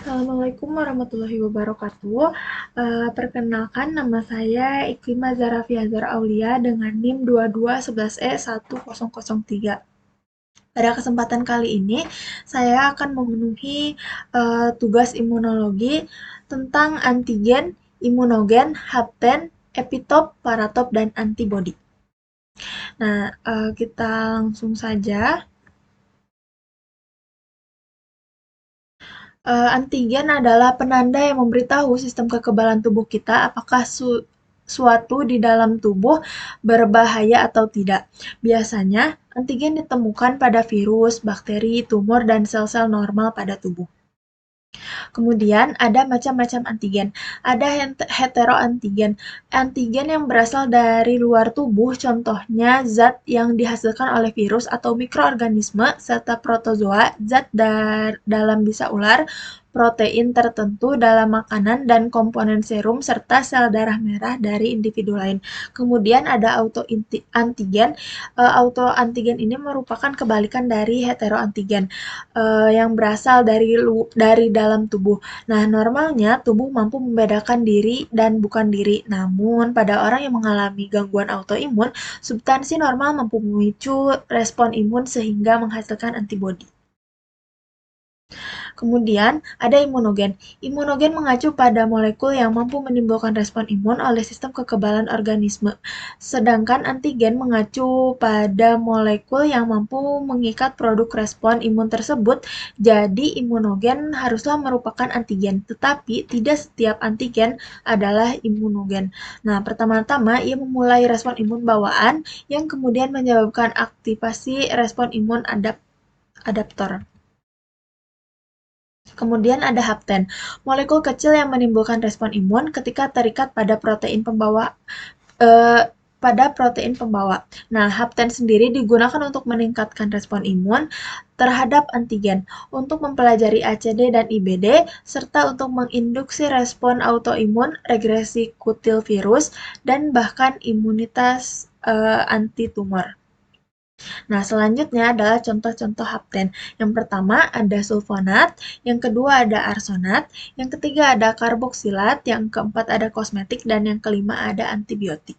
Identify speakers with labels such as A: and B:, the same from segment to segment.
A: Assalamualaikum warahmatullahi wabarakatuh. Perkenalkan nama saya Iklimah Zarafia Zar Aulia dengan NIM 2211E1003. Pada kesempatan kali ini, saya akan memenuhi tugas imunologi tentang antigen, imunogen, hapten, epitop, paratop, dan antibodi. Nah, kita langsung saja. Antigen adalah penanda yang memberitahu sistem kekebalan tubuh kita apakah suatu di dalam tubuh berbahaya atau tidak. Biasanya, antigen ditemukan pada virus, bakteri, tumor, dan sel-sel normal pada tubuh. Kemudian ada macam-macam antigen. Ada heteroantigen. Antigen yang berasal dari luar tubuh, contohnya zat yang dihasilkan oleh virus atau mikroorganisme, serta protozoa, zat dalam bisa ular, protein tertentu dalam makanan, dan komponen serum, serta sel darah merah dari individu lain. Kemudian ada autoantigen. Autoantigen ini merupakan kebalikan dari heteroantigen yang berasal dari dalam tubuh. Nah, normalnya tubuh mampu membedakan diri dan bukan diri. Namun, pada orang yang mengalami gangguan autoimun, substansi normal mampu memicu respon imun sehingga menghasilkan antibodi. Kemudian, ada imunogen. Imunogen mengacu pada molekul yang mampu menimbulkan respon imun oleh sistem kekebalan organisme. Sedangkan antigen mengacu pada molekul yang mampu mengikat produk respon imun tersebut. Jadi, imunogen haruslah merupakan antigen, tetapi tidak setiap antigen adalah imunogen. Nah, pertama-tama ia memulai respon imun bawaan yang kemudian menyebabkan aktivasi respon imun adaptor. Kemudian ada hapten, molekul kecil yang menimbulkan respon imun ketika terikat pada eh, protein pembawa. Nah, hapten sendiri digunakan untuk meningkatkan respon imun terhadap antigen, untuk mempelajari ACD dan IBD, serta untuk menginduksi respon autoimun, regresi kutil virus, dan bahkan imunitas anti-tumor. Nah, selanjutnya adalah contoh-contoh hapten. Yang pertama ada sulfonat, yang kedua ada arsonat, yang ketiga ada karboksilat, yang keempat ada kosmetik, dan yang kelima ada antibiotik.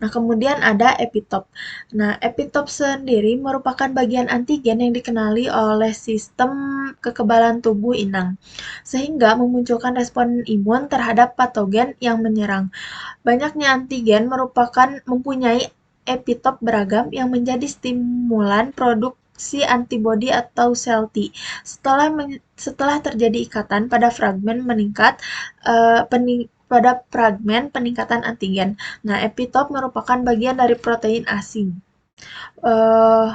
A: Nah, kemudian ada epitop. Nah, epitop sendiri merupakan bagian antigen yang dikenali oleh sistem kekebalan tubuh inang, sehingga memunculkan respon imun terhadap patogen yang menyerang. Banyaknya antigen mempunyai epitop beragam yang menjadi stimulan produksi antibodi atau sel T. Setelah terjadi ikatan pada fragmen peningkatan antigen. Nah, epitop merupakan bagian dari protein asing. Eh,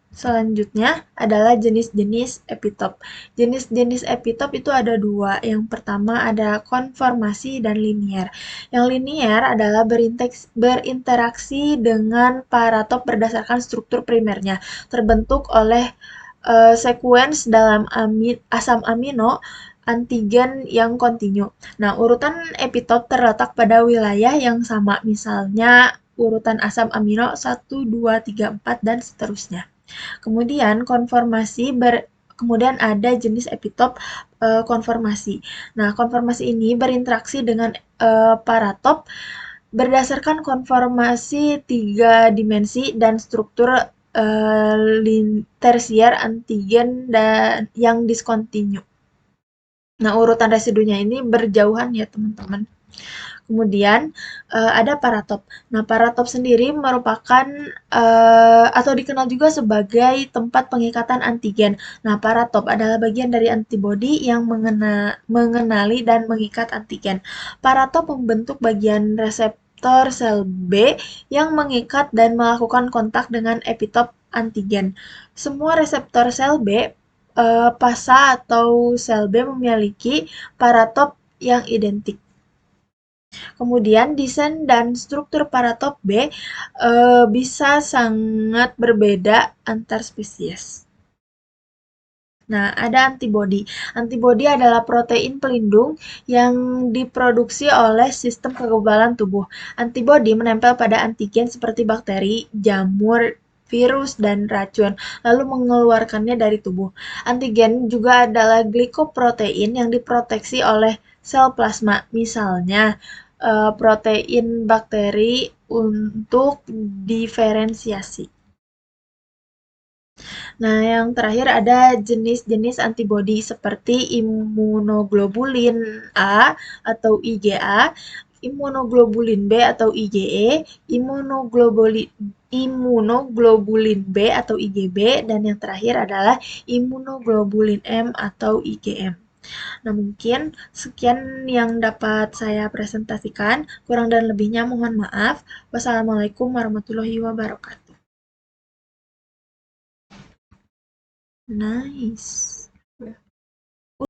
A: Selanjutnya adalah jenis-jenis epitop. Jenis-jenis epitop itu ada dua. Yang pertama ada konformasi dan linier. Yang linier adalah berinteraksi dengan paratop berdasarkan struktur primernya, terbentuk oleh sekuens dalam asam amino antigen yang kontinu. Nah, urutan epitop terletak pada wilayah yang sama, misalnya urutan asam amino 1, 2, 3, 4, dan seterusnya. Kemudian ada jenis epitop konformasi. Nah, konformasi ini berinteraksi dengan paratop berdasarkan konformasi tiga dimensi dan struktur tersier antigen dan yang diskontinu. Nah, urutan residunya ini berjauhan ya, teman-teman. Kemudian ada paratop. Nah, paratop sendiri merupakan atau dikenal juga sebagai tempat pengikatan antigen. Nah, paratop adalah bagian dari antibodi yang mengenali dan mengikat antigen. Paratop membentuk bagian reseptor sel B yang mengikat dan melakukan kontak dengan epitop antigen. Semua reseptor sel B pasa atau sel B memiliki paratop yang identik. Kemudian desain dan struktur paratop B bisa sangat berbeda antar spesies. Nah, ada antibodi. Antibodi adalah protein pelindung yang diproduksi oleh sistem kekebalan tubuh. Antibodi menempel pada antigen seperti bakteri, jamur, virus, dan racun, lalu mengeluarkannya dari tubuh. Antigen juga adalah glikoprotein yang diproteksi oleh sel plasma, misalnya protein bakteri untuk diferensiasi. Nah, yang terakhir ada jenis-jenis antibodi seperti imunoglobulin A atau IgA, imunoglobulin B atau IgE, imunoglobulin B atau IgB, dan yang terakhir adalah imunoglobulin M atau IgM. Nah, mungkin sekian yang dapat saya presentasikan. Kurang dan lebihnya mohon maaf. Wassalamualaikum warahmatullahi wabarakatuh. Nice.